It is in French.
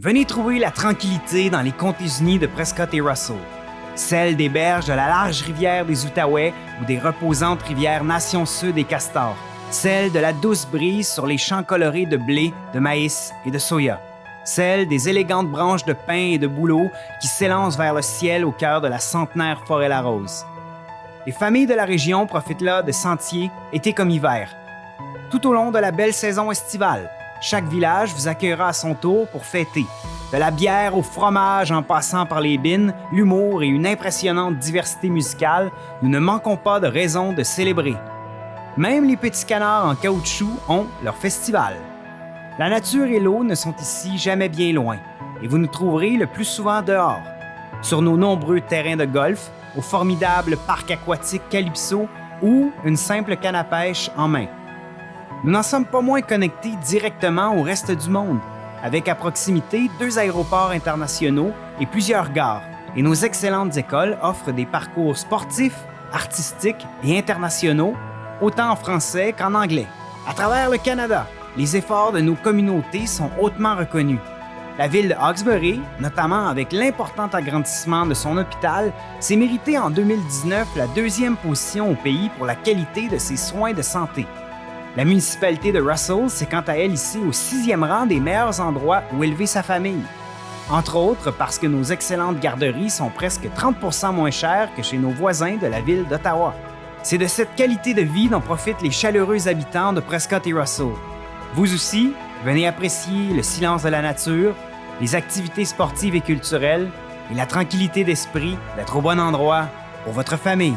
Venez trouver la tranquillité dans les comtés unis de Prescott et Russell, celle des berges de la large rivière des Outaouais ou des reposantes rivières Nation Sud et Castor, celle de la douce brise sur les champs colorés de blé, de maïs et de soya, celle des élégantes branches de pin et de bouleau qui s'élancent vers le ciel au cœur de la centenaire forêt La Rose. Les familles de la région profitent là de sentiers, été comme hiver. Tout au long de la belle saison estivale, chaque village vous accueillera à son tour pour fêter. De la bière au fromage en passant par les bines, l'humour et une impressionnante diversité musicale, nous ne manquons pas de raisons de célébrer. Même les petits canards en caoutchouc ont leur festival. La nature et l'eau ne sont ici jamais bien loin, et vous nous trouverez le plus souvent dehors, sur nos nombreux terrains de golf, au formidable parc aquatique Calypso ou une simple canne à pêche en main. Nous n'en sommes pas moins connectés directement au reste du monde, avec à proximité 2 aéroports internationaux et plusieurs gares, et nos excellentes écoles offrent des parcours sportifs, artistiques et internationaux, autant en français qu'en anglais. À travers le Canada, les efforts de nos communautés sont hautement reconnus. La ville de Hawkesbury, notamment avec l'important agrandissement de son hôpital, s'est méritée en 2019 la 2e position au pays pour la qualité de ses soins de santé. La municipalité de Russell s'est quant à elle hissée au 6e rang des meilleurs endroits où élever sa famille. Entre autres parce que nos excellentes garderies sont presque 30% moins chères que chez nos voisins de la ville d'Ottawa. C'est de cette qualité de vie dont profitent les chaleureux habitants de Prescott et Russell. Vous aussi, venez apprécier le silence de la nature, les activités sportives et culturelles et la tranquillité d'esprit d'être au bon endroit pour votre famille.